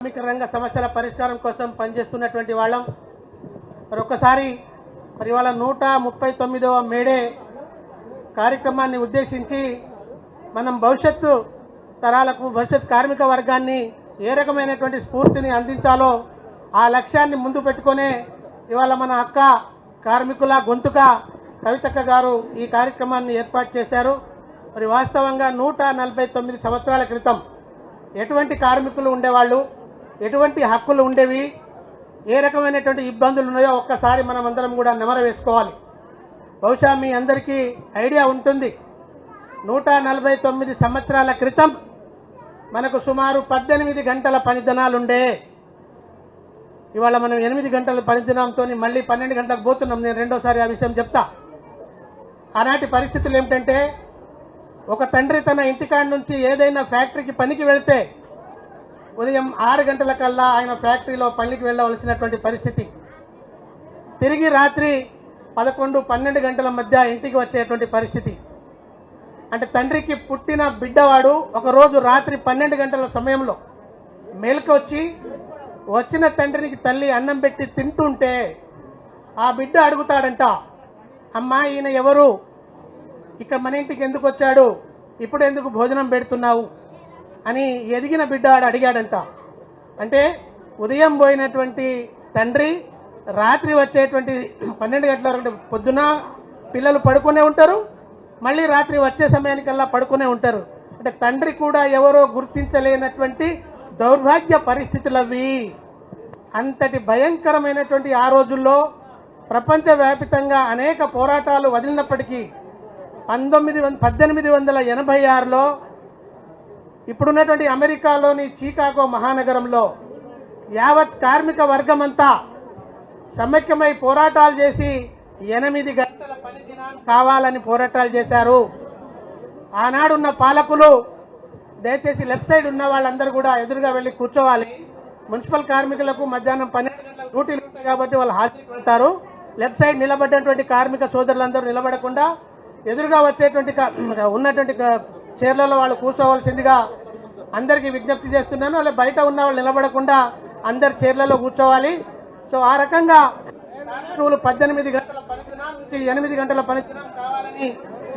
కార్మిక రంగ సమస్యల పరిష్కారం కోసం పనిచేస్తున్నటువంటి వాళ్ళం. మరొకసారి మరి వాళ్ళ 139వ మేడే కార్యక్రమాన్ని ఉద్దేశించి మనం భవిష్యత్తు తరాలకు భవిష్యత్ కార్మిక వర్గాన్ని ఏ రకమైనటువంటి స్ఫూర్తిని అందించాలో ఆ లక్ష్యాన్ని ముందు పెట్టుకునే ఇవాళ మన అక్క కార్మికుల గొంతుక కవితక్క గారు ఈ కార్యక్రమాన్ని ఏర్పాటు చేశారు. మరి వాస్తవంగా 149 సంవత్సరాల క్రితం ఎటువంటి కార్మికులు ఉండేవాళ్ళు, ఎటువంటి హక్కులు ఉండేవి, ఏ రకమైనటువంటి ఇబ్బందులు ఉన్నాయో ఒక్కసారి మనం అందరం కూడా నెమరు వేసుకోవాలి. బహుశా మీ అందరికీ ఐడియా ఉంటుంది. 149 సంవత్సరాల క్రితం మనకు సుమారు 18 గంటల పనిదినాలుండే. ఇవాళ మనం 8 గంటల పనిదినంతో మళ్ళీ 12 గంటలకు పోతున్నాం. నేను రెండోసారి ఆ విషయం చెప్తా. ఆనాటి పరిస్థితులు ఏమిటంటే, ఒక తండ్రి తన ఇంటికాడ నుంచి ఏదైనా ఫ్యాక్టరీకి పనికి వెళ్తే ఉదయం 6 గంటల కల్లా ఆయన ఫ్యాక్టరీలో పనికి వెళ్ళవలసినటువంటి పరిస్థితి. తిరిగి రాత్రి 11-12 గంటల మధ్య ఇంటికి వచ్చేటువంటి పరిస్థితి. అంటే తండ్రికి పుట్టిన బిడ్డవాడు ఒకరోజు రాత్రి 12 గంటల సమయంలో మేలుకొచ్చి వచ్చిన తండ్రికి తల్లి అన్నం పెట్టి తింటుంటే ఆ బిడ్డ అడుగుతాడంట, అమ్మా ఈయన ఎవరు, ఇక్కడ మన ఇంటికి ఎందుకు వచ్చాడు, ఇప్పుడు ఎందుకు భోజనం పెడుతున్నావు అని ఎదిగిన బిడ్డ అడిగాడంట. అంటే ఉదయం పోయినటువంటి తండ్రి రాత్రి వచ్చేటువంటి 12 గంటల పొద్దున పిల్లలు పడుకునే ఉంటారు, మళ్ళీ రాత్రి వచ్చే సమయానికల్లా పడుకునే ఉంటారు. అంటే తండ్రి కూడా ఎవరో గుర్తించలేనటువంటి దౌర్భాగ్య పరిస్థితులవి. అంతటి భయంకరమైనటువంటి ఆ రోజుల్లో ప్రపంచవ్యాప్తంగా అనేక పోరాటాలు వదిలినప్పటికీ 1886లో ఇప్పుడున్నటువంటి అమెరికాలోని చికాగో మహానగరంలో యావత్ కార్మిక వర్గమంతా సమైక్యమై పోరాటాలు చేసి 8 గంటల పని దినం కావాలని పోరాటాలు చేశారు. ఆనాడున్న పాలకులు దయచేసి లెఫ్ట్ సైడ్ ఉన్న వాళ్ళందరూ కూడా ఎదురుగా వెళ్ళి కూర్చోవాలి. మున్సిపల్ కార్మికులకు మధ్యాహ్నం 12 గంటల డ్యూటీలు ఉంటాయి కాబట్టి వాళ్ళు హాజరుకి వెళ్తారు. లెఫ్ట్ సైడ్ నిలబడ్డటువంటి కార్మిక సోదరులందరూ నిలబడకుండా ఎదురుగా వచ్చేటువంటి ఉన్నటువంటి చైర్లలో వాళ్ళు కూర్చోవలసిందిగా అందరికీ విజ్ఞప్తి చేస్తున్నాను. అలా బయట ఉన్న వాళ్ళు నిలబడకుండా అందరు చైర్లలో కూర్చోవాలి. సో ఆ రకంగా 18 గంటల పనిదినం నుంచి 8 గంటల పనిదినం కావాలని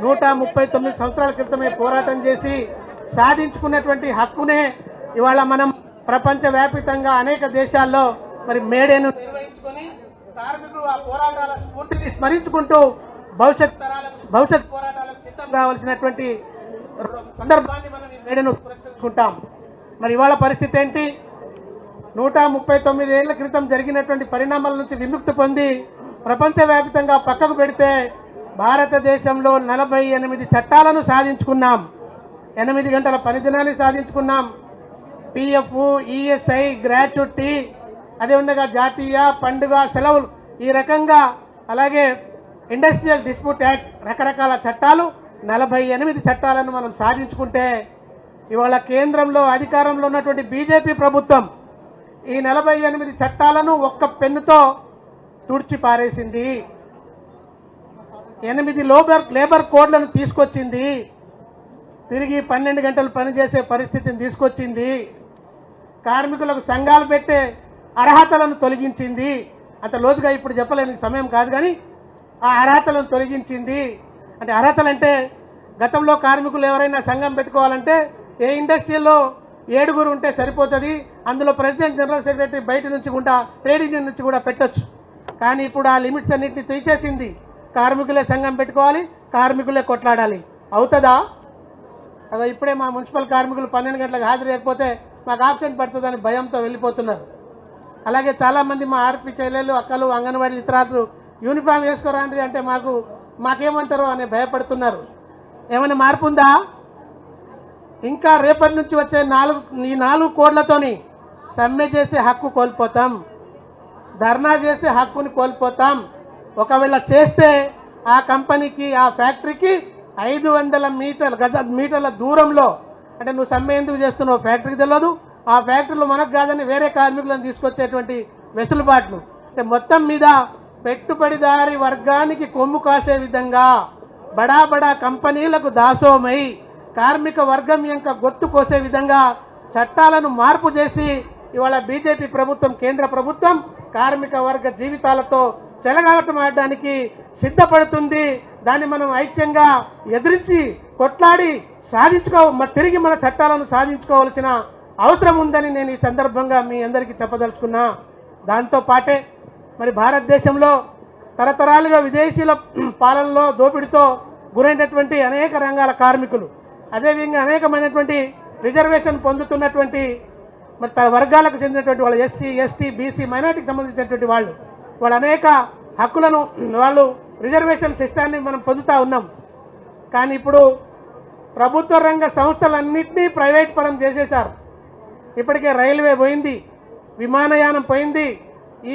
139 సంవత్సరాల క్రితమే పోరాటం చేసి సాధించుకున్నటువంటి హక్కునే ఇవాళ మనం ప్రపంచవ్యాప్తంగా అనేక దేశాల్లో మరి మేడేను నిర్వహించుకొని కార్మికులు ఆ పోరాటాల స్ఫూర్తిని స్మరించుకుంటూ భవిష్యత్ పోరాటాలకు సిద్ధం కావాల్సినటువంటి సందర్భాన్ని మనం ఈ మేడను పురస్కరించుకుంటాం. మరి ఇవాళ పరిస్థితి ఏంటి? 139 ఏళ్ల క్రితం జరిగినటువంటి పరిణామాల నుంచి విముక్తి పొంది ప్రపంచవ్యాప్తంగా పక్కకు పెడితే భారతదేశంలో 48 చట్టాలను సాధించుకున్నాం. 8 గంటల పనిదినాన్ని సాధించుకున్నాం. పిఎఫ్, ఈఎస్ఐ, గ్రాట్యుటీ, అదే ఉండగా జాతీయ పండుగ సెలవులు, ఈ రకంగా అలాగే ఇండస్ట్రియల్ డిస్ప్యూట్ యాక్ట్, రకరకాల చట్టాలు 48 చట్టాలను మనం సాధించుకుంటే ఇవాళ కేంద్రంలో అధికారంలో ఉన్నటువంటి బీజేపీ ప్రభుత్వం ఈ 48 చట్టాలను ఒక్క పెన్నుతో తుడిచి పారేసింది. 8 లేబర్ కోడ్లను తీసుకొచ్చింది. తిరిగి 12 గంటలు పనిచేసే పరిస్థితిని తీసుకొచ్చింది. కార్మికులకు సంఘాలు పెట్టే అర్హతలను తొలగించింది. అంత లోతుగా ఇప్పుడు చెప్పలేని సమయం కాదు, కానీ ఆ అర్హతలను తొలగించింది. అంటే అర్హతలంటే గతంలో కార్మికులు ఎవరైనా సంఘం పెట్టుకోవాలంటే ఏ ఇండస్ట్రీలో 7 ఉంటే సరిపోతుంది. అందులో ప్రెసిడెంట్, జనరల్ సెక్రటరీ బయట నుంచి కూడా ట్రేడ్ యూనియన్ నుంచి కూడా పెట్టొచ్చు. కానీ ఇప్పుడు ఆ లిమిట్స్ అన్నింటినీ తీసేసింది. కార్మికులే సంఘం పెట్టుకోవాలి, కార్మికులే కొట్లాడాలి. అవుతుందా? అదో ఇప్పుడే మా మున్సిపల్ కార్మికులు 12 గంటలకు హాజరు లేకపోతే మాకు ఆబ్సెంట్ పడుతుందని భయంతో వెళ్ళిపోతున్నారు. అలాగే చాలామంది మా ఆర్పి చెల్లెలు, అక్కలు, అంగన్వాడీ ఇతరాలు యూనిఫామ్ వేసుకోరండి అంటే మాకేమంటారో అని భయపడుతున్నారు. ఏమైనా మార్పు ఉందా? ఇంకా రేపటి నుంచి వచ్చే 4 కోడ్లతోని సమ్మె చేసే హక్కు కోల్పోతాం, ధర్నా చేసే హక్కుని కోల్పోతాం. ఒకవేళ చేస్తే ఆ కంపెనీకి, ఆ ఫ్యాక్టరీకి 500 మీటర్ల దూరంలో, అంటే నువ్వు సమ్మె ఎందుకు చేస్తున్నావు ఫ్యాక్టరీకి తెలియదు, ఆ ఫ్యాక్టరీలో మనకు కాదని వేరే కార్మికులను తీసుకొచ్చేటువంటి వెసులుబాట్లు, అంటే మొత్తం మీద పెట్టుబడిదారి వర్గానికి కొమ్ము కాసే విధంగా బడా బడా కంపెనీలకు దాసోమై కార్మిక వర్గం యొక్క గొత్తు కోసే విధంగా చట్టాలను మార్పు చేసి ఇవాళ బీజేపీ ప్రభుత్వం, కేంద్ర ప్రభుత్వం కార్మిక వర్గ జీవితాలతో చెలగాటమాడడానికి సిద్ధపడుతుంది. దాన్ని మనం ఐక్యంగా ఎదిరించి కొట్లాడి తిరిగి మన చట్టాలను సాధించుకోవాల్సిన అవసరం ఉందని నేను ఈ సందర్భంగా మీ అందరికీ చెప్పదలుచుకున్నా. దాంతో పాటే మరి భారతదేశంలో తరతరాలుగా విదేశీయుల పాలనలో దోపిడీతో గురైనటువంటి అనేక రంగాల కార్మికులు, అదేవిధంగా అనేకమైనటువంటి రిజర్వేషన్ పొందుతున్నటువంటి మరి వర్గాలకు చెందినటువంటి వాళ్ళు, ఎస్సీ, ఎస్టీ, బీసీ, మైనార్టీకి సంబంధించినటువంటి వాళ్ళు అనేక హక్కులను, వాళ్ళు రిజర్వేషన్ సిస్టాన్ని మనం పొందుతూ ఉన్నాం. కానీ ఇప్పుడు ప్రభుత్వ రంగ సంస్థలన్నింటినీ ప్రైవేట్ పరం చేసేశారు. ఇప్పటికే రైల్వే పోయింది, విమానయానం పోయింది,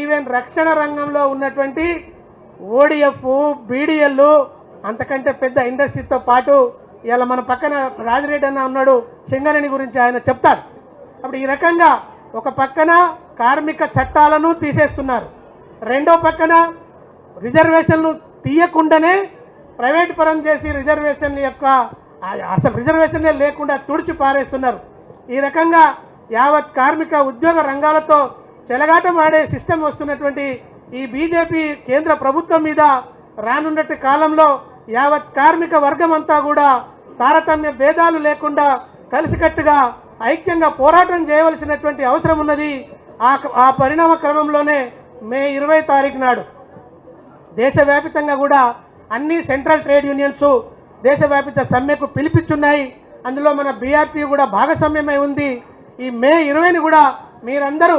ఈవెన్ రక్షణ రంగంలో ఉన్నటువంటి ఓడిఎఫ్, బీడీఎల్, అంతకంటే పెద్ద ఇండస్ట్రీతో పాటు ఇలా మన పక్కన రాజిరెడ్డి అన్న ఉన్నాడు, సింగరేణి గురించి ఆయన చెప్తారు. అప్పుడు ఈ రకంగా ఒక పక్కన కార్మిక చట్టాలను తీసేస్తున్నారు, రెండో పక్కన రిజర్వేషన్లు తీయకుండానే ప్రైవేట్ పరం చేసి అసలు రిజర్వేషన్లే లేకుండా తుడిచి పారేస్తున్నారు. ఈ రకంగా యావత్ కార్మిక ఉద్యోగ రంగాలతో చెలగాటమాడే సిస్టమ్ వస్తున్నటువంటి ఈ బీజేపీ కేంద్ర ప్రభుత్వం మీద రానున్నటి కాలంలో యావత్ కార్మిక వర్గం అంతా కూడా తారతమ్య భేదాలు లేకుండా కలిసికట్టుగా ఐక్యంగా పోరాటం చేయవలసినటువంటి అవసరం ఉన్నది. ఆ పరిణామ క్రమంలోనే మే 20 తారీఖు నాడు దేశవ్యాప్తంగా కూడా అన్ని సెంట్రల్ ట్రేడ్ యూనియన్స్ దేశవ్యాప్త సమ్మెకు పిలిపించున్నాయి. అందులో మన బీఆర్పీ కూడా భాగస్వామ్యమై ఉంది. ఈ మే 20ని కూడా మీరందరూ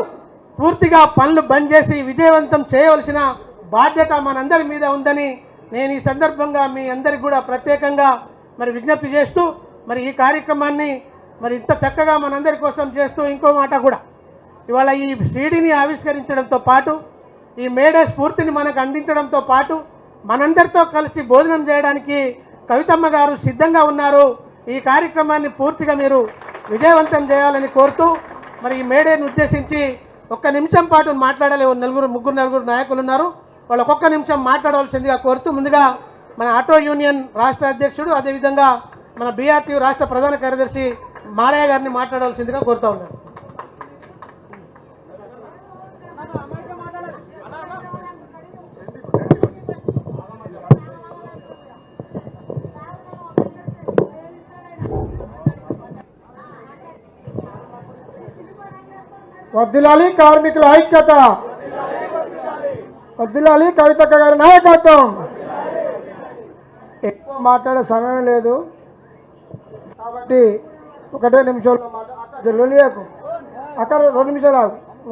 పూర్తిగా పనులు బంద్ చేసి విజయవంతం చేయవలసిన బాధ్యత మనందరి మీద ఉందని నేను ఈ సందర్భంగా మీ అందరికి కూడా ప్రత్యేకంగా మరి విజ్ఞప్తి చేస్తూ, మరి ఈ కార్యక్రమాన్ని మరి ఇంత చక్కగా మనందరి కోసం చేస్తూ, ఇంకో మాట కూడా ఇవాళ ఈ సీడీని ఆవిష్కరించడంతో పాటు ఈ మేడే స్ఫూర్తిని మనకు అందించడంతో పాటు మనందరితో కలిసి భోజనం చేయడానికి కవితమ్మ గారు సిద్ధంగా ఉన్నారు. ఈ కార్యక్రమాన్ని పూర్తిగా మీరు విజయవంతం చేయాలని కోరుతూ, మరి ఈ మేడేని ఉద్దేశించి ఒక్క నిమిషం పాటు మాట్లాడాలి. ముగ్గురు నలుగురు నాయకులు ఉన్నారు, వాళ్ళు ఒక్కొక్క నిమిషం మాట్లాడవలసిందిగా కోరుతూ, ముందుగా మన ఆటో యూనియన్ రాష్ట్ర అధ్యక్షుడు, అదేవిధంగా మన బీఆర్టీ రాష్ట్ర ప్రధాన కార్యదర్శి మారయ్య గారిని మాట్లాడవలసిందిగా కోరుతూ ఉన్నారు. వర్ధిల్లాలి కార్మికుల ఐక్యత, వర్ధిల్లాలి కవితక్క గారి నాయకత్వం. ఎక్కువ మాట్లాడే సమయం లేదు కాబట్టి ఒకటే నిమిషంలో మాట్లాడలేకు. అక్కడ 2 నిమిషాలు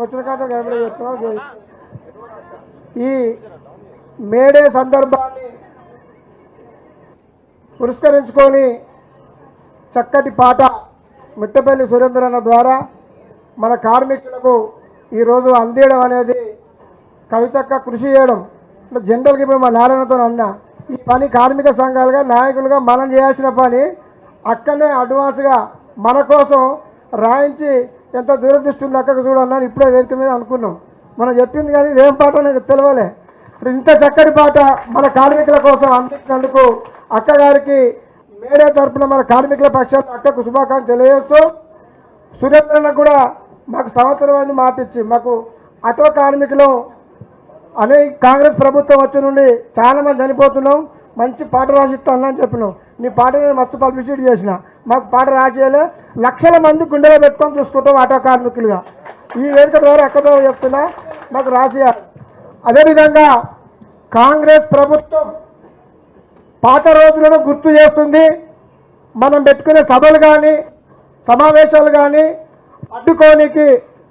వచ్చిన కాదు గడపడే చెప్తున్నా. ఈ మేడే సందర్భాన్ని పురస్కరించుకొని చక్కటి పాట మిట్టపల్లి సురేంద్రన్న ద్వారా మన కార్మికులకు ఈరోజు అందేయడం అనేది కవితక్క కృషి చేయడం. జనరల్గా ఇప్పుడు మా నారాయణతో అన్న, ఈ పని కార్మిక సంఘాలుగా నాయకులుగా మనం చేయాల్సిన పని అక్కడనే అడ్వాన్స్గా మన కోసం రాయించి ఎంత దూరదృష్టి ఉంది అక్కకు చూడన్నాను ఇప్పుడే వేదిక మీద అనుకున్నాం. మనం చెప్పింది కానీ ఇదేం పాట నాకు తెలియలే. ఇంత చక్కటి పాట మన కార్మికుల కోసం అందించినందుకు అక్కగారికి మేడే తరఫున మన కార్మికుల పక్షాన్ని అక్కకు శుభాకాంక్షలు తెలియజేస్తూ, సురేంద్రన్నకు కూడా మాకు సంవత్సరం అని మాట ఇచ్చి మాకు ఆటో కార్మికులు అనే కాంగ్రెస్ ప్రభుత్వం వచ్చి నుండి చాలామంది చనిపోతున్నాం, మంచి పాట రాసిస్తాను అని చెప్పినాం. నీ పాట నేను మస్తు పబ్లిసిటీ చేసిన, మాకు పాట రాసేయలే, లక్షల మంది గుండెలో పెట్టుకొని చూసుకుంటాం ఆటో కార్మికులుగా. ఈ వేదిక ద్వారా ఎక్కడో చెప్తున్నా మాకు రాసేయాలి. అదేవిధంగా కాంగ్రెస్ ప్రభుత్వం పాత రోజులను గుర్తు చేస్తుంది. మనం పెట్టుకునే సభలు కానీ సమావేశాలు కానీ అడ్డుకోనికి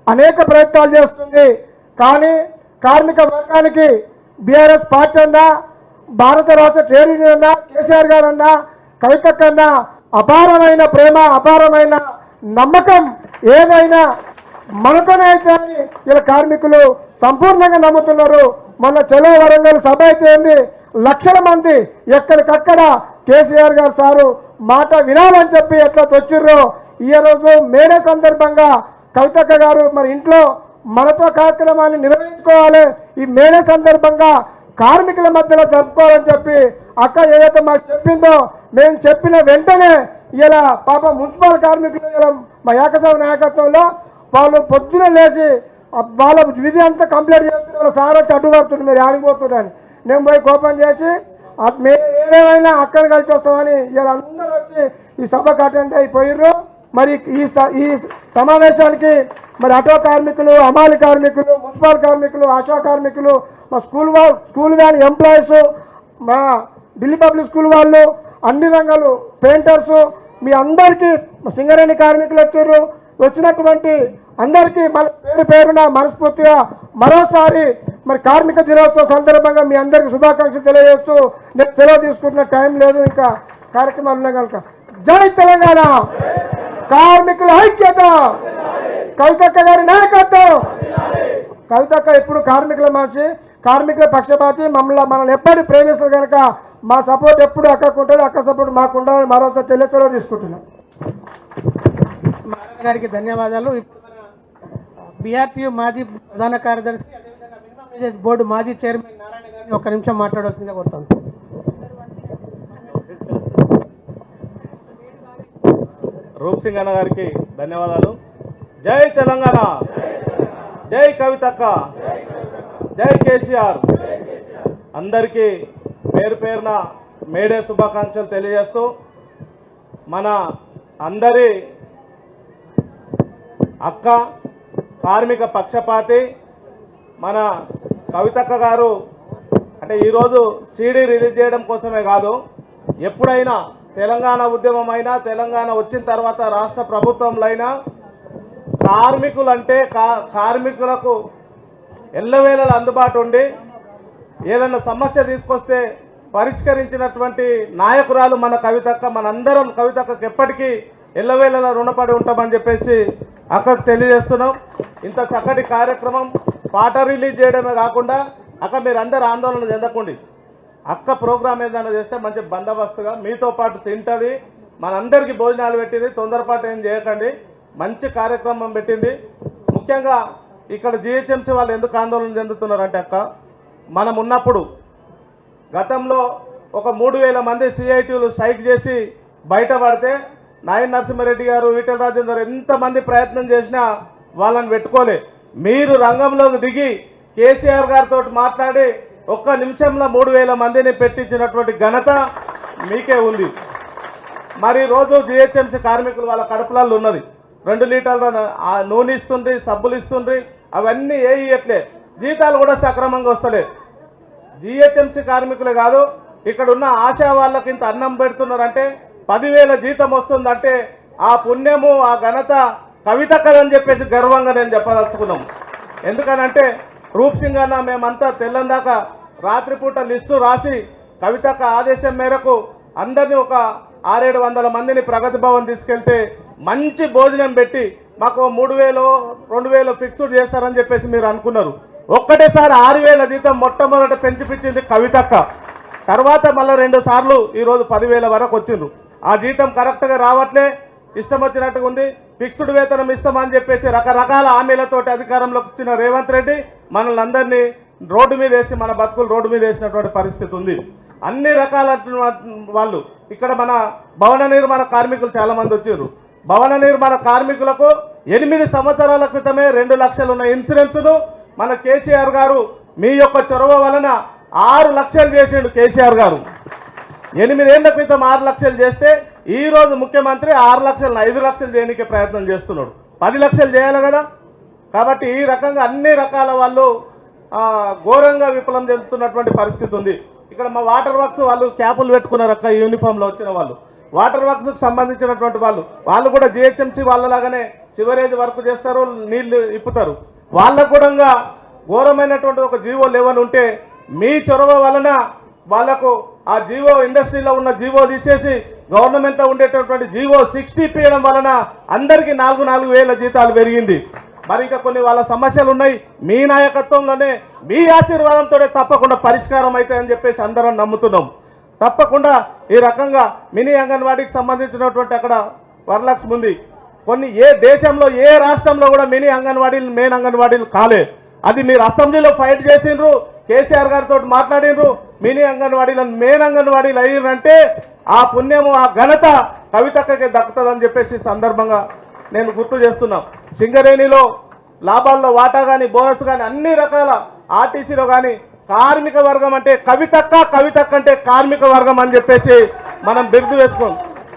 అనేక ప్రయత్నాలు చేస్తుంది. కానీ కార్మిక వర్గానికి బీఆర్ఎస్ పార్టీ అన్నా, భారత రాష్ట్ర ట్రేడ్ యూనియన్ అన్నా, కేసీఆర్ గారు అన్నా, కవితక్క అన్నా అపారమైన ప్రేమ, అపారమైన నమ్మకం ఏదైనా మనతోనే అయితే అని ఇలా కార్మికులు సంపూర్ణంగా నమ్ముతున్నారు. మొన్న చలో వరంగల్ సభ అయితే లక్షల మంది ఎక్కడికక్కడ కేసీఆర్ గారు సారు మాట వినాలని చెప్పి ఎట్లా తెచ్చిర్రో, ఈ రోజు మేడే సందర్భంగా కవితక్క గారు మరి ఇంట్లో మనతో కార్యక్రమాన్ని నిర్వహించుకోవాలి, ఈ మేడే సందర్భంగా కార్మికుల మధ్యలో జరుపుకోవాలని చెప్పి అక్క ఏదైతే మాకు చెప్పిందో మేము చెప్పిన వెంటనే ఇలా పాప మున్సిపల్ కార్మికులు ఇలా మా ఏకసభ నాయకత్వంలో వాళ్ళు పొద్దున లేచి వాళ్ళ విధి అంతా కంప్లీట్ చేసుకుని వాళ్ళ సార్ వచ్చి అడ్డుపడుతుంది, మీరు ఆడిపోతున్నారని. నేను పోయి కోపం చేసి మేము ఏదేమైనా అక్కడ కలిసి వస్తామని ఇలా అందరూ వచ్చి ఈ సభకు అటెండ్ అయిపోయారు. మరి ఈ సమావేశానికి మరి ఆటో కార్మికులు, హమాలి కార్మికులు, మున్సిపల్ కార్మికులు, ఆశా కార్మికులు, మా స్కూల్ వ్యాన్ ఎంప్లాయీస్, మా ఢిల్లీ పబ్లిక్ స్కూల్ వాళ్ళు, అన్ని రంగాలు పెయింటర్స్, మీ అందరికీ సింగరేణి కార్మికులు వచ్చారు. వచ్చినటువంటి అందరికీ మన పేరున మనస్ఫూర్తిగా మరోసారి మరి కార్మిక దినోత్సవం సందర్భంగా మీ అందరికీ శుభాకాంక్షలు తెలియజేస్తూ నేను సెలవు తీసుకుంటున్న టైం లేదు, ఇంకా కార్యక్రమాలు ఉన్నాయి కనుక. జై తెలంగాణ, కార్మికుల ఐక్యత, కవితక్క గారి నాయకత్వం. కవితక్క ఎప్పుడు కార్మికుల మనిషి, కార్మికుల పక్షపాతి, మనల్ని ఎప్పటి ప్రేమిస్తారు కనుక మా సపోర్ట్ ఎప్పుడు అక్కకు ఉంటుంది, అక్క సపోర్ట్ మాకు ఉండాలని మరోసారి సెలవు తీసుకుంటున్నాం. గారికి ధన్యవాదాలు. ఇప్పుడు మన బీఆర్టీయూ మాజీ ప్రధాన కార్యదర్శి, అదేవిధంగా మినిమం వేజెస్ బోర్డు మాజీ చైర్మన్ నారాయణ గారిని ఒక నిమిషం మాట్లాడాల్సిందే కోరుతాను. రూప్ సింగ్ అన్న గారికి ధన్యవాదాలు. జై తెలంగాణ, జై కవితక్క, జై కేసీఆర్. అందరికీ పేరు పేరున మేడే శుభాకాంక్షలు తెలియజేస్తూ మన అందరి అక్క, కార్మిక పక్షపాతి మన కవితక్క గారు అంటే ఈరోజు సీడీ రిలీజ్ చేయడం కోసమే కాదు, ఎప్పుడైనా తెలంగాణ ఉద్యమం అయినా, తెలంగాణ వచ్చిన తర్వాత రాష్ట్ర ప్రభుత్వంలో అయినా కార్మికులంటే కార్మికులకు ఎల్లవేళలా అందుబాటు ఉండి ఏదైనా సమస్య తీసుకొస్తే పరిష్కరించినటువంటి నాయకురాలు మన కవితక్క. మనందరం కవితక్కకు ఎప్పటికీ ఎల్లవేళలా రుణపడి ఉంటామని చెప్పేసి అక్కకు తెలియజేస్తున్నాం. ఇంత చక్కటి కార్యక్రమం పాట రిలీజ్ చేయడమే కాకుండా అక్క మీరందరూ ఆందోళన చెందకండి. అక్క ప్రోగ్రామ్ ఏదైనా చేస్తే మంచి బందోబస్తుగా మీతో పాటు తింటుంది, మనందరికీ భోజనాలు పెట్టింది, తొందరపాటు ఏం చేయకండి. మంచి కార్యక్రమం పెట్టింది. ముఖ్యంగా ఇక్కడ జిహెచ్ఎంసీ వాళ్ళు ఎందుకు ఆందోళన చెందుతున్నారంటే అక్క, మనం ఉన్నప్పుడు గతంలో ఒక 3000 మంది సిఐటీలు స్ట్రైక్ చేసి బయటపడితే నాయన్ నరసింహారెడ్డి గారు, ఈటెల రాజేందర్ ఎంతమంది ప్రయత్నం చేసినా వాళ్ళని పెట్టుకోలే. మీరు రంగంలోకి దిగి కేసీఆర్ గారితో మాట్లాడి ఒక్క నిమిషంలో 3000 మందిని పెట్టించినటువంటి ఘనత మీకే ఉంది. మరి రోజు జిహెచ్ఎంసీ కార్మికులు వాళ్ళ కడుపులలో ఉన్నది 2 లీటర్ల నూనె ఇస్తుంది, సబ్బులు ఇస్తుంది, అవన్నీ ఏ ఇయ్యట్లే, జీతాలు కూడా సక్రమంగా వస్తలే. జిహెచ్ఎంసీ కార్మికులే కాదు, ఇక్కడ ఉన్న ఆశా వాళ్ళకి ఇంత అన్నం పెడుతున్నారంటే 10,000 జీతం వస్తుందంటే ఆ పుణ్యము, ఆ ఘనత కవితక్కదని చెప్పేసి గర్వంగా నేను చెప్పదలుచుకున్నాం. ఎందుకనంటే రూప్ సింగ్ అన్న మేమంతా తెల్లందాకా రాత్రిపూట లిస్టు రాసి కవితక్క ఆదేశం మేరకు అందరినీ ఒక 600-700 మందిని ప్రగతి భవన్ తీసుకెళ్తే మంచి భోజనం పెట్టి మాకు 3,000-2,000 ఫిక్స్డ్ చేస్తారని చెప్పేసి మీరు అనుకున్నారు. ఒక్కటేసారి 6,000 జీతం మొట్టమొదట పెంచిపించింది కవితక్క. తర్వాత మళ్ళీ 2 సార్లు ఈరోజు 10,000 వరకు వచ్చిండ్రు. ఆ జీతం కరెక్ట్గా రావట్లే, ఇష్టం వచ్చినట్టుగా ఉంది. ఫిక్స్డ్ వేతనం ఇస్తామని చెప్పేసి రకరకాల హామీలతోటి అధికారంలోకి వచ్చిన రేవంత్ రెడ్డి మనల్ని అందరినీ రోడ్డు మీద వేసి, మన బతుకులు రోడ్డు మీద వేసినటువంటి పరిస్థితి ఉంది. అన్ని రకాల వాళ్ళు ఇక్కడ మన భవన నిర్మాణ కార్మికులు చాలా మంది వచ్చారు. భవన నిర్మాణ కార్మికులకు 8 సంవత్సరాల క్రితమే 2 లక్షలు ఉన్న ఇన్సూరెన్స్ను మన కేసీఆర్ గారు మీ యొక్క చొరవ వలన 6 లక్షలు చేసిండు. కేసీఆర్ గారు 8 ఏళ్ల క్రితం 6 లక్షలు చేస్తే ఈ రోజు ముఖ్యమంత్రి 6 లక్షలను 5 లక్షలు చేయడానికి ప్రయత్నం చేస్తున్నాడు. 10 లక్షలు చేయాలి కదా. కాబట్టి ఈ రకంగా అన్ని రకాల వాళ్ళు ఘోరంగా విఫలం చెందుతున్నటువంటి పరిస్థితి ఉంది. ఇక్కడ మా వాటర్ వర్క్స్ వాళ్ళు క్యాపులు పెట్టుకున్నారు అక్క, యూనిఫామ్లో వచ్చిన వాళ్ళు వాటర్ వర్క్స్కి సంబంధించినటువంటి వాళ్ళు కూడా జిహెచ్ఎంసీ వాళ్ళలాగానే సివరేజ్ వర్క్ చేస్తారు, నీళ్లు ఇప్పుతారు. వాళ్ళకు కూడా ఘోరమైనటువంటి ఒక జీవో లేవని ఉంటే మీ చొరవ వలన వాళ్లకు ఆ జీవో, ఇండస్ట్రీలో ఉన్న జీవో తీసేసి గవర్నమెంట్లో ఉండేటటువంటి జీవో 60 ఇవ్వడం వలన అందరికీ 4,000 జీతాలు పెరిగింది. మరి ఇంకా కొన్ని వాళ్ళ సమస్యలు ఉన్నాయి. మీ నాయకత్వంలోనే, మీ ఆశీర్వాదంతోనే తప్పకుండా పరిష్కారం అవుతాయని చెప్పేసి అందరం నమ్ముతున్నాం. తప్పకుండా ఈ రకంగా మినీ అంగన్వాడీకి సంబంధించినటువంటి అక్కడ వరలక్ష్మి ఉంది. కొన్ని ఏ దేశంలో, ఏ రాష్ట్రంలో కూడా మినీ అంగన్వాడీలు, మెయిన్ అంగన్వాడీలు కాలే. అది మీరు అసెంబ్లీలో ఫైట్ చేసిండ్రు, కేసీఆర్ గారితో మాట్లాడిండ్రు, మినీ అంగన్వాడీలను మెయిన్ అంగన్వాడీలు అయ్యిందంటే ఆ పుణ్యము, ఆ ఘనత కవితక్కకి దక్కుతుందని చెప్పేసి సందర్భంగా నేను గుర్తు చేస్తున్నా. సింగరేణిలో లాభాల్లో వాటా కానీ బోనస్ కానీ అన్ని రకాల ఆర్టీసీలో కానీ కార్మిక వర్గం అంటే కవితక్క అంటే కార్మిక వర్గం అని చెప్పేసి మనం బిరుదు వేసుకోం.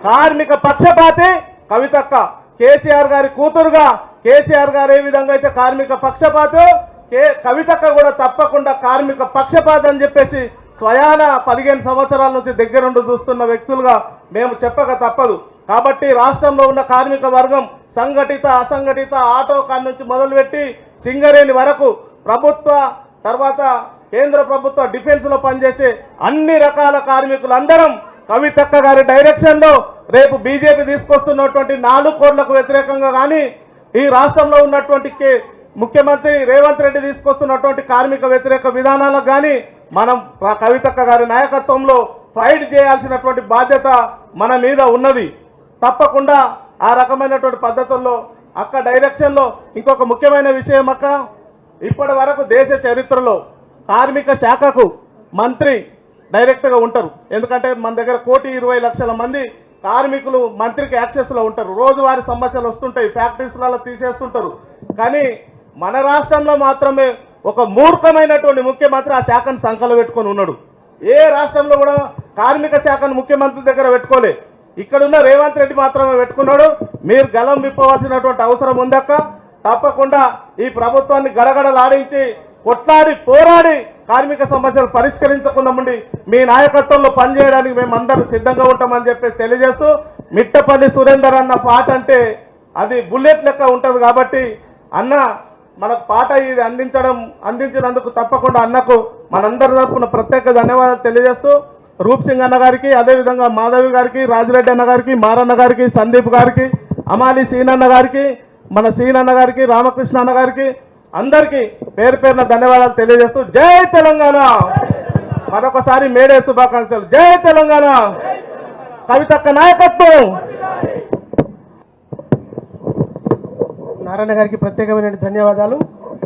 కార్మిక పక్షపాతి కవితక్క. కేసీఆర్ గారి కూతురుగా కేసీఆర్ గారు ఏ విధంగా అయితే కార్మిక పక్షపాతో కవితక్క కూడా తప్పకుండా కార్మిక పక్షపాతి అని చెప్పేసి స్వయాన 15 సంవత్సరాల నుంచి దగ్గరుండి చూస్తున్న వ్యక్తులుగా మేము చెప్పక తప్పదు. కాబట్టి రాష్ట్రంలో ఉన్న కార్మిక వర్గం సంఘటిత అసంఘటిత ఆటో కార్ నుంచి మొదలుపెట్టి సింగరేణి వరకు ప్రభుత్వ తర్వాత కేంద్ర ప్రభుత్వ డిఫెన్స్ లో పనిచేసే అన్ని రకాల కార్మికులందరం కవితక్క గారి డైరెక్షన్ లో రేపు బీజేపీ తీసుకొస్తున్నటువంటి 4 కోట్లకు వ్యతిరేకంగా కానీ ఈ రాష్ట్రంలో ఉన్నటువంటి ముఖ్యమంత్రి రేవంత్ రెడ్డి తీసుకొస్తున్నటువంటి కార్మిక వ్యతిరేక విధానాలకు కానీ మనం కవితక్క గారి నాయకత్వంలో ఫైట్ చేయాల్సినటువంటి బాధ్యత మన మీద ఉన్నది. తప్పకుండా ఆ రకమైనటువంటి పద్ధతుల్లో అక్క డైరెక్షన్లో ఇంకొక ముఖ్యమైన విషయం అక్క, ఇప్పటి వరకు దేశ చరిత్రలో కార్మిక శాఖకు మంత్రి డైరెక్ట్గా ఉంటారు. ఎందుకంటే మన దగ్గర 1,20,00,000 మంది కార్మికులు మంత్రికి యాక్సెస్లో ఉంటారు. రోజువారీ సమస్యలు వస్తుంటాయి, ఫ్యాక్టరీస్లలో తీసేస్తుంటారు. కానీ మన రాష్ట్రంలో మాత్రమే ఒక మూర్ఖమైనటువంటి ముఖ్యమంత్రి ఆ శాఖను సంకలో పెట్టుకొని ఉన్నాడు. ఏ రాష్ట్రంలో కూడా కార్మిక శాఖను ముఖ్యమంత్రి దగ్గర పెట్టుకోలే. ఇక్కడున్న రేవంత్ రెడ్డి మాత్రమే పెట్టుకున్నాడు. మీరు గలం విప్పవలసినటువంటి అవసరం ఉందక్క. తప్పకుండా ఈ ప్రభుత్వాన్ని గడగడలాడించి కొట్లాడి పోరాడి కార్మిక సమస్యలు పరిష్కరించకుండా ఉండి మీ నాయకత్వంలో పనిచేయడానికి మేమందరం సిద్ధంగా ఉంటామని చెప్పేసి తెలియజేస్తూ, మిట్టపల్లి సురేందర్ అన్న పాట అంటే అది బుల్లెట్ లెక్క ఉంటుంది. కాబట్టి అన్న మనకు పాట ఇది అందించినందుకు తప్పకుండా అన్నకు మనందరి తరపున ప్రత్యేక ధన్యవాదాలు తెలియజేస్తూ, రూప్ సింగ్ అన్న గారికి, అదేవిధంగా మాధవి గారికి, రాజిరెడ్డి అన్న గారికి, మారన్న గారికి, సందీప్ గారికి, అమాలి సీనన్న గారికి, మన సీనన్న గారికి, రామకృష్ణ అన్న గారికి అందరికీ పేరు పేరున ధన్యవాదాలు తెలియజేస్తూ జై తెలంగాణ. మరొకసారి మేడే శుభాకాంక్షలు. జై తెలంగాణ. కవితక్క నాయకత్వం. నారాయణ గారికి ప్రత్యేకమైన ధన్యవాదాలు.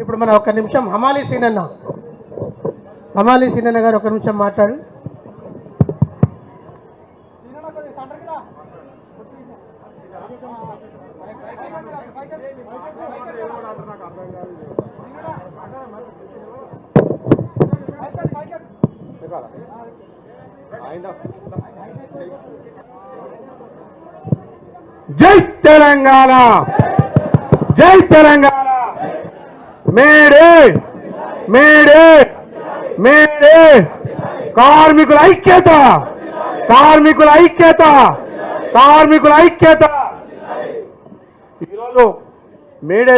ఇప్పుడు మన ఒక నిమిషం హమాలి సీనన్న గారు ఒక నిమిషం మాట్లాడు. జై తెలంగాణ, జై తెలంగాణ. May Day May Day May Day. కార్మికుల ఐక్యత, కార్మికుల ఐక్యత, కార్మికుల ఐక్యత. ఈరోజు మేడే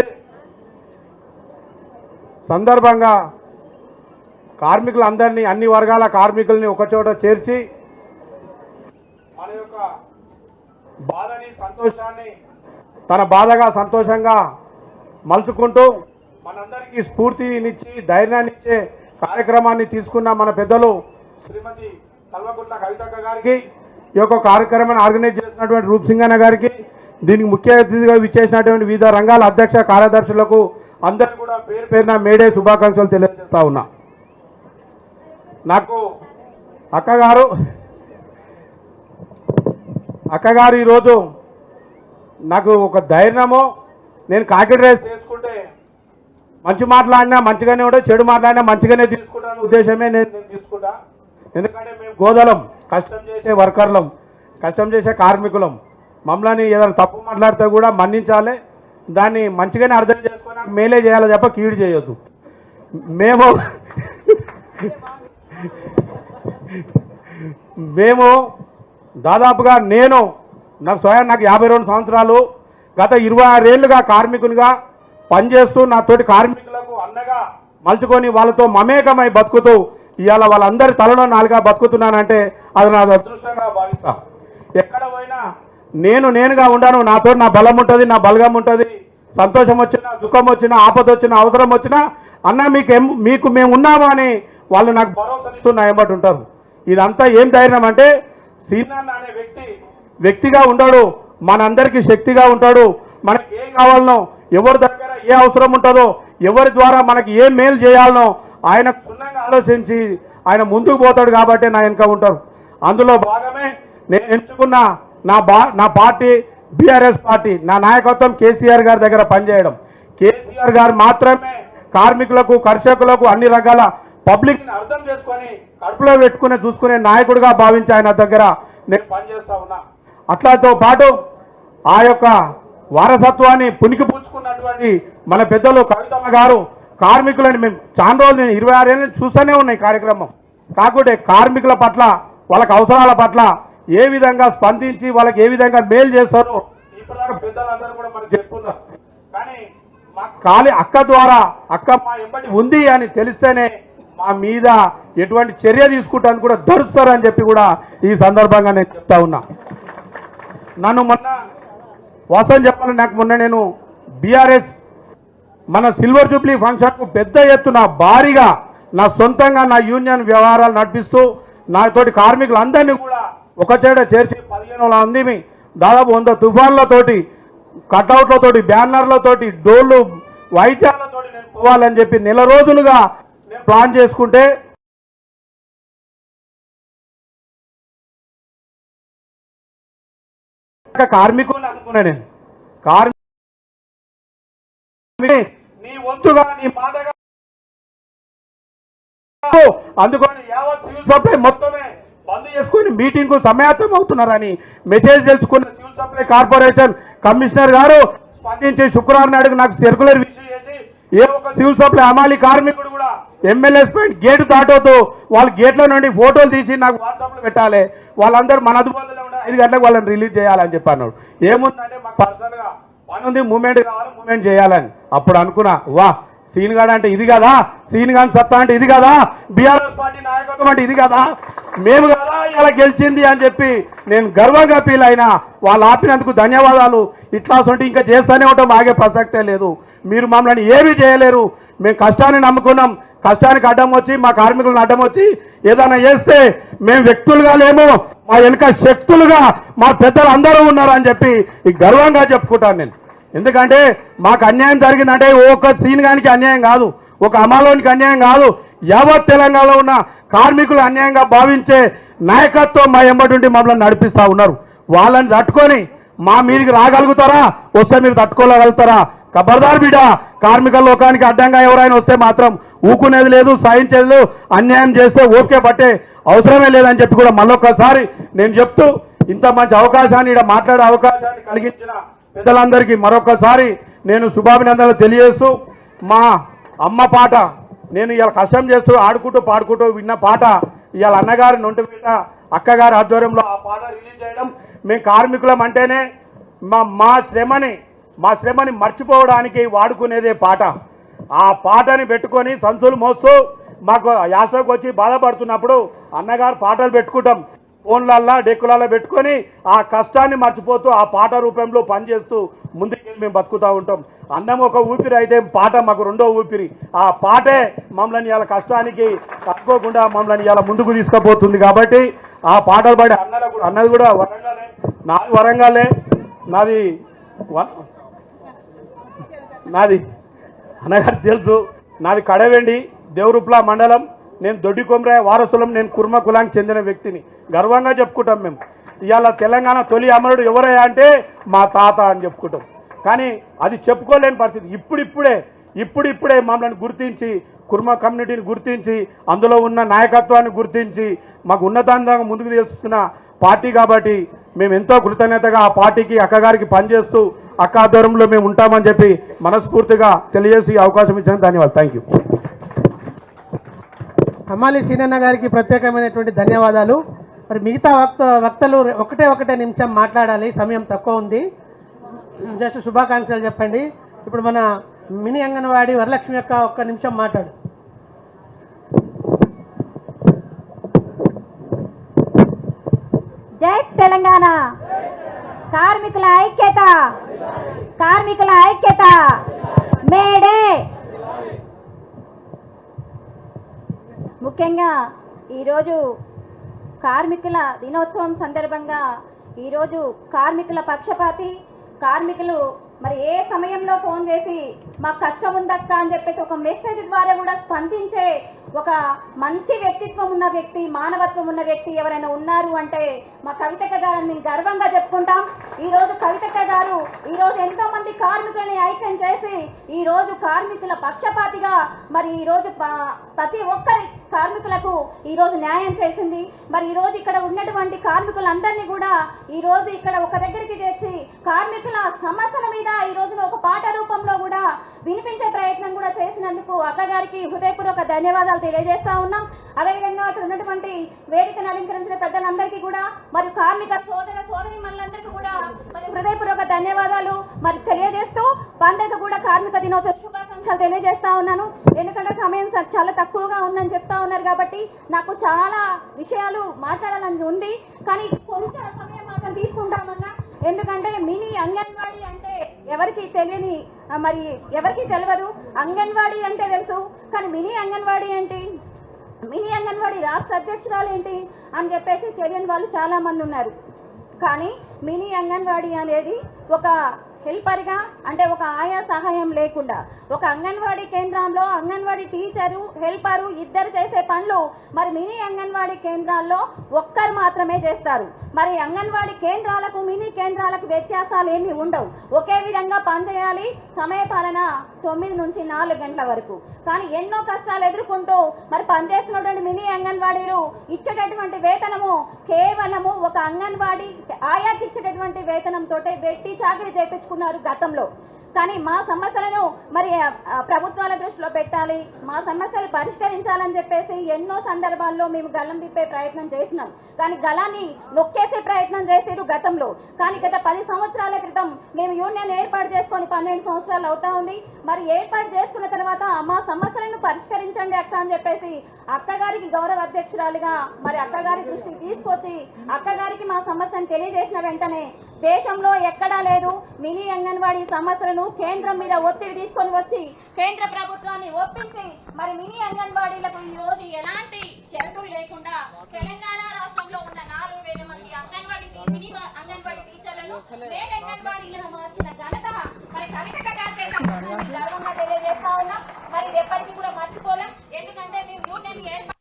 సందర్భంగా కార్మికులందరినీ, అన్ని వర్గాల కార్మికుల్ని ఒకచోట చేర్చి మన యొక్క బాధని సంతోషాన్ని తన బాధగా సంతోషంగా మలుచుకుంటూ మనందరికీ స్ఫూర్తినిచ్చి ధైర్యాన్ని ఇచ్చే కార్యక్రమాన్ని తీసుకున్న మన పెద్దలు శ్రీమతి కల్వకుంట్ల కవితక్క గారికి, ఈ యొక్క కార్యక్రమాన్ని ఆర్గనైజ్ చేసినటువంటి రూప్ సింగ్ అన్న గారికి, దీనికి ముఖ్య అతిథిగా విచ్చేసినటువంటి వివిధ రంగాల అధ్యక్ష కార్యదర్శులకు అందరికీ కూడా పేరు పేరున మేడే శుభాకాంక్షలు తెలియజేస్తా ఉన్నా. నాకు అక్కగారు ఈరోజు నాకు ఒక ధైర్యమో, నేను కాకి డ్రైస్ చేసుకుంటే మంచి మాట్లాడినా మంచిగానే ఉంటాయి, చెడు మాట్లాడినా మంచిగానే తీసుకుంటాను ఉద్దేశమే నేను తీసుకుంటా. ఎందుకంటే మేము గోదలం, కష్టం చేసే వర్కర్లం, కష్టం చేసే కార్మికులం. మమ్మల్ని ఏదైనా తప్పు మాట్లాడితే కూడా మన్నించాలి, దాన్ని మంచిగానే అర్థం చేసుకొని మేలే చేయాలి తప్ప కీడు చేయొద్దు. మేము దాదాపుగా నాకు స్వయం 52 సంవత్సరాలు, గత 26 ఏళ్ళుగా కార్మికునిగా పనిచేస్తూ నాతోటి కార్మికులకు అన్నగా మలుచుకొని వాళ్ళతో మమేకమై బతుకుతూ ఇవాళ వాళ్ళందరి తలలో నాలుగా బతుకుతున్నానంటే అది నా అదృష్టంగా భావిస్తా. ఎక్కడ పోయినా నేనుగా ఉండాను. నాతో నా బలం ఉంటుంది, నా బలగం ఉంటుంది. సంతోషం వచ్చినా, దుఃఖం వచ్చినా, ఆపద వచ్చినా, అవసరం వచ్చినా అన్న మీకు మేము ఉన్నాము అని వాళ్ళు నాకు భరోసా ఇస్తున్నా ఏమంటు ఉంటారు. ఇదంతా ఏం ధైర్యం అంటే సీనన్న అనే వ్యక్తిగా ఉంటాడు, మనందరికీ శక్తిగా ఉంటాడు. మనకి ఏం కావాలనో, ఎవరి దగ్గర ఏ అవసరం ఉంటుందో, ఎవరి ద్వారా మనకి ఏం మేలు చేయాలనో ఆయన క్షుణ్ణంగా ఆలోచించి ఆయన ముందుకు పోతాడు. కాబట్టి నా వెనుక ఉంటారు. అందులో భాగమే నేను ఎంచుకున్న నా పార్టీ బీఆర్ఎస్ పార్టీ నా నాయకత్వం కేసీఆర్ గారి దగ్గర పనిచేయడం. కేసీఆర్ గారు మాత్రమే కార్మికులకు కర్షకులకు అన్ని రకాల పబ్లిక్ని అర్థం చేసుకొని కడుపులో పెట్టుకుని చూసుకునే నాయకుడిగా భావించి ఆయన దగ్గర నేను పనిచేస్తా ఉన్నా. అట్లాతో పాటు ఆ యొక్క వారసత్వాన్ని పునికి పుచ్చుకున్నటువంటి మన పెద్దలు కవితమ్మ గారు కార్మికులని మేము చాలా రోజులు నేను 26 ఏళ్ళ నుంచి చూస్తూనే ఉన్నాయి కార్యక్రమం. కాకుంటే కార్మికుల పట్ల వాళ్ళకి అవసరాల పట్ల ఏ విధంగా స్పందించి వాళ్ళకి ఏ విధంగా మేలు చేస్తారో ఇప్పటిదాకా పెద్దలందరూ కూడా మనకు చెప్పుకున్నారు. కానీ మా కాలి అక్క ద్వారా అక్క మా ఎంబడి ఉంది అని తెలిస్తేనే మా మీద ఎటువంటి చర్య తీసుకుంటాను కూడా ధరుస్తారని చెప్పి కూడా ఈ సందర్భంగా నేను చెప్తా ఉన్నా. నన్ను మొన్న వాస్తవం చెప్పాలని నాకు మొన్న నేను బీఆర్ఎస్ మన సిల్వర్ జూబ్లీ ఫంక్షన్కు పెద్ద ఎత్తున భారీగా నా సొంతంగా నా యూనియన్ వ్యవహారాలు నడిపిస్తూ నాతోటి కార్మికులందరినీ కూడా ఒక చేట చేర్చి 15 మందిని దాదాపు 100 తుఫాన్లతోటి కట్అవుట్లతోటి బ్యానర్లతోటి డోళ్ళు వైద్యాలతోటి నేను పోవాలని చెప్పి నెల రోజులుగా నేను ప్లాన్ చేసుకుంటే కార్మికులు అనుకున్నా నేను నీ వంతుగా నీ మాటగా అందుకని యావత్ సివిల్ సప్లై మొత్తమే బంద్ చేసుకుని మీటింగ్ కు సమాయత్తం అవుతున్నారని మెసేజ్ తెలుసుకున్న సివిల్ సప్లై కార్పొరేషన్ కమిషనర్ గారు స్పందించి శుక్రవారం నాడు నాకు సర్కులర్ ఇష్యూ చేసి ఏ ఒక్క సివిల్ సప్లై అమాలి కార్మికుడు కూడా ఎమ్మెల్యేస్ పాయింట్ గేట్ దాటోతూ వాళ్ళ గేట్ల నుండి ఫోటోలు తీసి నాకు వాట్సాప్ లో పెట్టాలి, వాళ్ళందరూ మన అదుపులో ఉండే 5 గంటలకు వాళ్ళని రిలీజ్ చేయాలని చెప్పి అన్నాడు. ఏముందంటే మాకు పర్సనల్ గా పని ఉంది, మూమెంట్ కావాలి, మూమెంట్ చేయాలని. అప్పుడు అనుకున్నా వా సీన్ గాడ్ అంటే ఇది కదా, సీన్ గాని సత్తా అంటే ఇది కదా, బీఆర్ఎస్ పార్టీ నాయకత్వం అంటే ఇది కదా, మేము కదా ఇలా గెలిచింది అని చెప్పి నేను గర్వంగా ఫీల్ అయినా. వాళ్ళు ఆపినందుకు ధన్యవాదాలు. ఇట్లా ఇంకా చేస్తూనే ఉంటాం, ఆగే ప్రసక్తే లేదు. మీరు మమ్మల్ని ఏమీ చేయలేరు. మేము కష్టాన్ని నమ్ముకున్నాం, కష్టానికి అడ్డం వచ్చి మా కార్మికులను అడ్డం వచ్చి ఏదైనా చేస్తే మేము వ్యక్తులుగా లేము, మా వెనుక శక్తులుగా మా పెద్దలు అందరూ ఉన్నారని చెప్పి గర్వంగా చెప్పుకుంటాను నేను. ఎందుకంటే మాకు అన్యాయం జరిగిందంటే ఒక సీన్ గానికి అన్యాయం కాదు, ఒక అమలోనికి అన్యాయం కాదు, యావత్ తెలంగాణలో ఉన్న కార్మికులు అన్యాయంగా భావించే నాయకత్వం మా ఎంబడి మమ్మల్ని నడిపిస్తూ ఉన్నారు. వాళ్ళని తట్టుకొని మా మీదికి రాగలుగుతారా, వస్తే మీరు తట్టుకోగలుగుతారా? ఖబర్దార్ బిడ్డ, కార్మిక లోకానికి అడ్డంగా ఎవరైనా వస్తే మాత్రం ఊకునేది లేదు, సహించేది లేదు. అన్యాయం చేస్తే ఓకే పట్టే అవసరమే లేదని చెప్పి కూడా మళ్ళొక్కసారి నేను చెప్తూ ఇంత మంచి అవకాశాన్ని ఇక్కడ మాట్లాడే అవకాశాన్ని కలిగించిన పెద్దలందరికీ మరొకసారి నేను శుభాభినందనలు తెలియజేస్తూ, మా అమ్మ పాట నేను ఇవాళ కష్టం చేస్తూ ఆడుకుంటూ పాడుకుంటూ విన్న పాట ఇవాళ అన్నగారి నొంటిపేట అక్కగారి ఆధ్వర్యంలో ఆ పాట రిలీజ్ చేయడం, మేము కార్మికులం అంటేనే మా శ్రమని మర్చిపోవడానికి వాడుకునేదే పాట. ఆ పాటని పెట్టుకొని సంచులు మోస్తూ మాకు యాసకు వచ్చి బాధపడుతున్నప్పుడు అన్నగారు పాటలు పెట్టుకుంటాం, ఫోన్లల్లా డెక్కులల్లో పెట్టుకొని ఆ కష్టాన్ని మర్చిపోతూ ఆ పాట రూపంలో పనిచేస్తూ ముందుకెళ్ళి మేము బతుకుతూ ఉంటాం. అన్నం ఒక ఊపిరి అయితే పాట మాకు రెండో ఊపిరి. ఆ పాటే మమ్మల్ని ఇలా కష్టానికి తట్టుకోకుండా మమ్మల్ని ఇలా ముందుకు తీసుకుపోతుంది. కాబట్టి ఆ పాటలు పాడి అన్నది కూడా వరంగలే, నాది వరంగలే, నాది అన్నగారు తెలుసు, నాది కడవెండి దేవరుప్ల మండలం, నేను దొడ్డి కొమరాయ వారసులం, నేను కుర్మ కులానికి చెందిన వ్యక్తిని గర్వంగా చెప్పుకుంటాం. మేము ఇవాళ తెలంగాణ తొలి అమరుడు ఎవరయ్యా అంటే మా తాత అని చెప్పుకుంటాం. కానీ అది చెప్పుకోలేని పరిస్థితి. ఇప్పుడిప్పుడే మమ్మల్ని గుర్తించి కుర్మ కమ్యూనిటీని గుర్తించి అందులో ఉన్న నాయకత్వాన్ని గుర్తించి మాకు ఉన్నతంగా ముందుకు తీసుకున్న పార్టీ. కాబట్టి మేము ఎంతో కృతజ్ఞతగా ఆ పార్టీకి అక్కగారికి పనిచేస్తూ అక్క ఆధ్వర్యంలో మేము ఉంటామని చెప్పి మనస్ఫూర్తిగా తెలియజేసి అవకాశం ఇచ్చాను. ధన్యవాదాలు. Thank you. అమ్మాలి సీనన్న గారికి ప్రత్యేకమైనటువంటి ధన్యవాదాలు. మరి మిగతా వక్తలు ఒకటే నిమిషం మాట్లాడాలి, సమయం తక్కువ ఉంది. జస్ట్ శుభాకాంక్షలు చెప్పండి. ఇప్పుడు మన మినీ అంగన్వాడీ వరలక్ష్మి యొక్క 1 నిమిషం మాట్లాడు. జై తెలంగాణ, కార్మికుల ఐక్యత, కార్మికుల ఐక్యత, మేడే. ముఖ్యంగా ఈరోజు కార్మికుల దినోత్సవం సందర్భంగా ఈరోజు కార్మికుల పక్షపాతి కార్మికులు మరి ఏ సమయంలో ఫోన్ చేసి మాకు కష్టం ఉందక్క అని చెప్పేసి ఒక మెసేజ్ ద్వారా కూడా స్పందించే ఒక మంచి వ్యక్తిత్వం ఉన్న వ్యక్తి, మానవత్వం ఉన్న వ్యక్తి ఎవరైనా ఉన్నారు అంటే మా కవితక్క గారిని మేము గర్వంగా చెప్పుకుంటాం. ఈ రోజు కవితక్క గారు ఈ రోజు ఎంతో మంది కార్మికులని ఐక్యం చేసి ఈ రోజు కార్మికుల పక్షపాతిగా మరి ఈ రోజు ప్రతి ఒక్కరి కార్మికులకు ఈ రోజు న్యాయం చేసింది. మరి ఈ రోజు ఇక్కడ ఉన్నటువంటి కార్మికులందరినీ కూడా ఈ రోజు ఇక్కడ ఒక దగ్గరికి చేర్చి కార్మికుల సమస్యల మీద ఈ రోజు ఒక పాట రూపంలో కూడా వినిపించే ప్రయత్నం కూడా చేసినందుకు అక్కగారికి హృదయపూర్వక ధన్యవాదాలు తెలియజేస్తా ఉన్నాం. అదేవిధంగా ఇక్కడ ఉన్నటువంటి వేదికను అలంకరించిన పెద్దలందరికీ కూడా మరియు కార్మిక సోదర సోదరీమణులందరికీ కూడా మరి హృదయపూర్వక ధన్యవాదాలు మరి తెలియజేస్తూ పండుగ కూడా కార్మిక దినోత్సవ శుభాకాంక్షలు తెలియజేస్తా ఉన్నాను. ఎందుకంటే సమయం చాలా తక్కువగా ఉందని చెప్తా ఉన్నారు కాబట్టి నాకు చాలా విషయాలు మాట్లాడాలని ఉంది, కానీ కొంచెం సమయం మాత్రం తీసుకుంటామన్నా. ఎందుకంటే మినీ అంగన్వాడీ అంటే ఎవరికి తెలియని మరి ఎవరికి తెలియదు. అంగన్వాడీ అంటే తెలుసు, కానీ మినీ అంగన్వాడీ ఏంటి, మినీ అంగన్వాడీ రాష్ట్ర అధ్యక్షురాలు ఏంటి అని చెప్పేసి తెలియని వాళ్ళు చాలా మంది ఉన్నారు. కానీ మినీ అంగన్వాడీ అనేది ఒక హెల్పర్గా అంటే ఒక ఆయా సహాయం లేకుండా ఒక అంగన్వాడీ కేంద్రంలో అంగన్వాడీ టీచరు హెల్పరు ఇద్దరు చేసే పనులు మరి మినీ అంగన్వాడీ కేంద్రాల్లో ఒక్కరు మాత్రమే చేస్తారు. మరి అంగన్వాడీ కేంద్రాలకు మినీ కేంద్రాలకు వ్యత్యాసాలు ఏమీ ఉండవు, ఒకే విధంగా పనిచేయాలి. సమయపాలన 9 నుంచి 4 గంటల వరకు. కానీ ఎన్నో కష్టాలు ఎదుర్కొంటూ మరి పనిచేస్తున్నటువంటి మినీ అంగన్వాడీలు ఇచ్చేటటువంటి వేతనము కేవలము ఒక అంగన్వాడీ ఆయాకి ఇచ్చేటటువంటి వేతనంతో వెట్టి చాకరీ చేయించుకున్నారు గతంలో. కానీ మా సమస్యలను మరి ప్రభుత్వాల దృష్టిలో పెట్టాలి, మా సమస్యలు పరిష్కరించాలని చెప్పేసి ఎన్నో సందర్భాల్లో మేము గల్లం తిప్పే ప్రయత్నం చేసినాం. కానీ గలాన్ని నొక్కేసే ప్రయత్నం చేసారు గతంలో. కానీ గత 10 సంవత్సరాల క్రితం మేము యూనియన్ ఏర్పాటు చేసుకొని 12 సంవత్సరాలు అవుతా ఉంది. మరి ఏర్పాటు చేసుకున్న తర్వాత మా సమస్యలను పరిష్కరించండి అక్క అని చెప్పేసి అక్కగారికి గౌరవ అధ్యక్షురాలుగా మరి అక్కగారి దృష్టికి తీసుకొచ్చి అక్కగారికి మా సమస్యను తెలియజేసిన వెంటనే దేశంలో ఎక్కడా లేదు మినీ అంగన్వాడీ సమస్యలను కేంద్రం మీద ఒత్తిడి తీసుకొని వచ్చి కేంద్ర ప్రభుత్వాన్ని ఒప్పించి మరి మినీ అంగన్వాడీలకు ఈ రోజు ఎలాంటి షరతులు లేకుండా తెలంగాణ రాష్ట్రంలో ఉన్న 4,000 మంది అంగన్వాడీ మినీ అంగన్వాడీ టీచర్లను వేరే అంగన్వాడీలను మార్చిన ఘనత మరి కవితక్క గారికే గర్వంగా తెలియజేస్తా ఉన్నాం. మరి ఎప్పటికీ కూడా మర్చిపోలేం. ఎందుకంటే మేము యూనియన్ ఏర్పాటు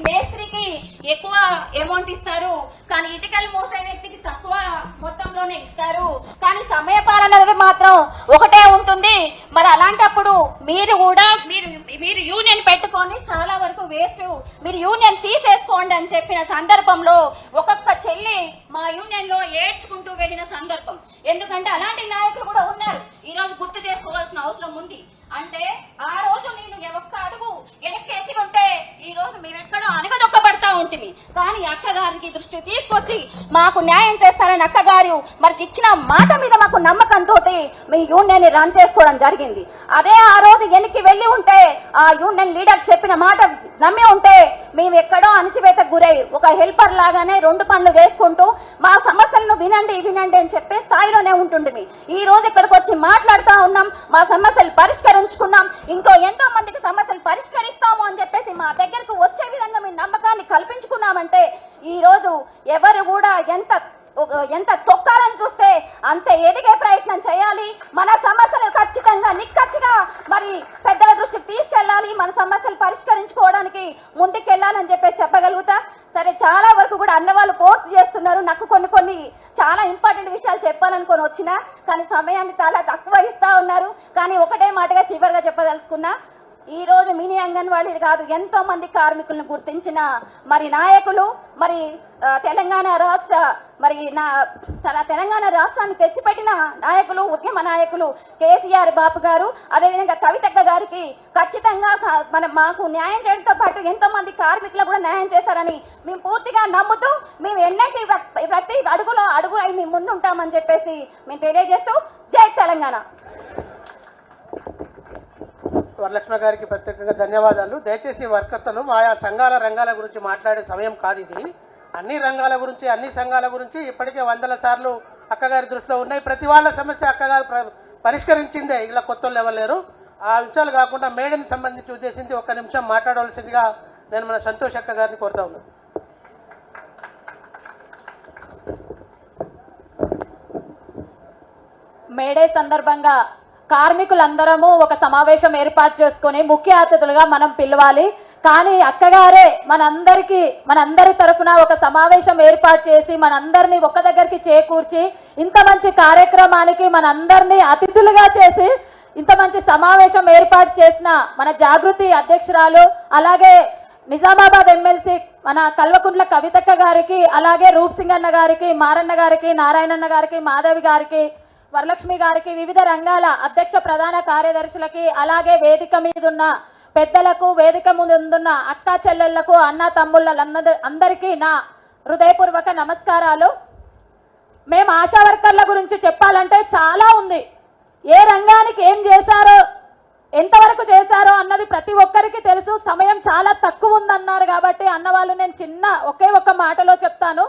మేస్త్రికి ఎక్కువ అమౌంట్ ఇస్తారు, కానీ ఇటుకలు మోసే వ్యక్తికి తక్కువ మొత్తంలోనే ఇస్తారు. కానీ సమయ పాలన అనేది మాత్రం ఒకటే ఉంటుంది. మరి అలాంటప్పుడు మీరు కూడా మీరు యూనియన్ పెట్టుకొని చాలా వరకు వేస్ట్, మీరు యూనియన్ తీసేసుకోండి అని చెప్పిన సందర్భంలో ఒక్కొక్క చెల్లి మా యూనియన్ లో ఏడ్చుకుంటూ వెళ్ళిన సందర్భం. ఎందుకంటే అలాంటి నాయకులు కూడా ఉన్నారు, ఈ రోజు గుర్తు చేసుకోవాల్సిన అవసరం ఉంది. అంటే ఆ రోజు నేను ఒక్క అడుగు వెనక్కేసి ఉంటే ఈ రోజు మేమెక్కడో అనగదొక్కబడతా ఉంటుంది. కానీ అక్కగారికి దృష్టి తీసుకొచ్చి మాకు న్యాయం చేస్తారని అక్కగారు మరి ఇచ్చిన మాట మీద మాకు నమ్మకంతో మీ యూనియన్ రన్ చేసుకోవడం జరిగింది. అదే ఆ రోజు వెనక్కి వెళ్ళి ఉంటే ఆ యూనియన్ లీడర్ చెప్పిన మాట నమ్మి ఉంటే మేము ఎక్కడో అణచివేతకు గురై ఒక హెల్పర్ లాగానే 2 పనులు చేసుకుంటూ మా సమస్యలను వినండి అని చెప్పే స్థాయిలోనే ఉంటుంది. ఈ రోజు ఇక్కడికి వచ్చి మాట్లాడుతూ ఉన్నాం, మా సమస్యలు పరిష్కరించుకున్నాం, ఇంకో ఎంతో మందికి సమస్యలు పరిష్కరిస్తాము అని చెప్పేసి మా దగ్గరకు వచ్చే విధంగా మీ నమ్మకాన్ని కల్పించుకున్నామంటే ఈ రోజు ఎవరు కూడా ఎంత తొక్కాలని చూస్తే అంత ఎదిగే ప్రయత్నం చేయాలి. మన సమస్యలు ఖచ్చితంగా నిక్కచ్చిగా మరి పెద్దల దృష్టికి తీసుకెళ్ళాలి, మన సమస్యలు పరిష్కరించుకోవడానికి ముందుకెళ్ళాలని చెప్పేసి చెప్పగలుగుతా. సరే, చాలా వరకు కూడా అన్నవాళ్ళు పోస్ట్ చేస్తున్నారు, నాకు కొన్ని చాలా ఇంపార్టెంట్ విషయాలు చెప్పాలనుకొని వచ్చినా కానీ సమయాన్ని చాలా తక్కువ ఇస్తా ఉన్నారు. కానీ ఒకటే మాటగా చివరిగా చెప్పదలుచుకున్నా, ఈ రోజు మినీ అంగన్వాడీ కాదు ఎంతో మంది కార్మికులను గుర్తించిన మరి నాయకులు మరి తెలంగాణ రాష్ట్ర మరి తెలంగాణ రాష్ట్రాన్ని తెచ్చిపెట్టిన నాయకులు ఉద్యమ నాయకులు కేసీఆర్ బాబు గారు, అదేవిధంగా కవితక్క గారికి ఖచ్చితంగా మాకు న్యాయం చేయడంతో పాటు ఎంతో మంది కార్మికులకు కూడా న్యాయం చేశారని మేము పూర్తిగా నమ్ముతూ మేము ఎన్నటి ప్రతి అడుగులో అడుగు అయి మేము ముందుంటామని చెప్పేసి మేము తెలియజేస్తూ జై తెలంగాణ. వరలక్ష్మి గారికి ప్రత్యేకంగా ధన్యవాదాలు. దయచేసి వర్కర్తలు ఆయా సంఘాల రంగాల గురించి మాట్లాడే సమయం కాదు ఇది. అన్ని రంగాల గురించి అన్ని సంఘాల గురించి ఇప్పటికే వందల సార్లు అక్కగారి దృష్టిలో ఉన్నాయి. ప్రతి వాళ్ళ సమస్య అక్కగారు పరిష్కరించిందే, ఇలా కొత్త ఎవరు లేరు. ఆ అంశాలు కాకుండా మేడని సంబంధించి ఉద్దేశించి ఒక్క నిమిషం మాట్లాడవలసిందిగా నేను మన సంతోష్ అక్క గారిని కోరుతా ఉన్నాను. మేడే సందర్భంగా కార్మికులందరము ఒక సమావేశం ఏర్పాటు చేసుకొని ముఖ్య అతిథులుగా మనం పిలవాలి. కానీ అక్కగారే మనందరి తరఫున ఒక సమావేశం ఏర్పాటు చేసి మనందరినీ ఒక్క దగ్గరికి చేకూర్చి ఇంత మంచి కార్యక్రమానికి మనందరినీ అతిథులుగా చేసి ఇంత మంచి సమావేశం ఏర్పాటు చేసిన మన జాగృతి అధ్యక్షురాలు, అలాగే నిజామాబాద్ ఎమ్మెల్సీ మన కల్వకుంట్ల కవితక్క గారికి, అలాగే రూప్ సింగ్ అన్న గారికి, మారన్న గారికి, నారాయణన్న గారికి, మాధవి గారికి, వరలక్ష్మి గారికి, వివిధ రంగాల అధ్యక్ష ప్రధాన కార్యదర్శులకి, అలాగే వేదిక మీదున్న పెద్దలకు, వేదిక ముందున్న అక్క చెల్లెళ్లకు, అన్న తమ్ముళ్ళందరికీ నా హృదయపూర్వక నమస్కారాలు. మేము ఆశా వర్కర్ల గురించి చెప్పాలంటే చాలా ఉంది. ఏ రంగానికి ఏం చేశారో, ఎంతవరకు చేశారో అన్నది ప్రతి ఒక్కరికి తెలుసు. సమయం చాలా తక్కువ ఉందన్నారు కాబట్టి అన్నవాళ్ళు నేను ఒకే ఒక్క మాటలో చెప్తాను.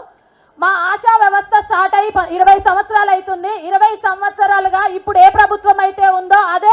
మా ఆశా వ్యవస్థ స్టార్ట్ అయ్యి 20 సంవత్సరాలు అవుతుంది. 20 సంవత్సరాలుగా ఇప్పుడు ఏ ప్రభుత్వం అయితే ఉందో అదే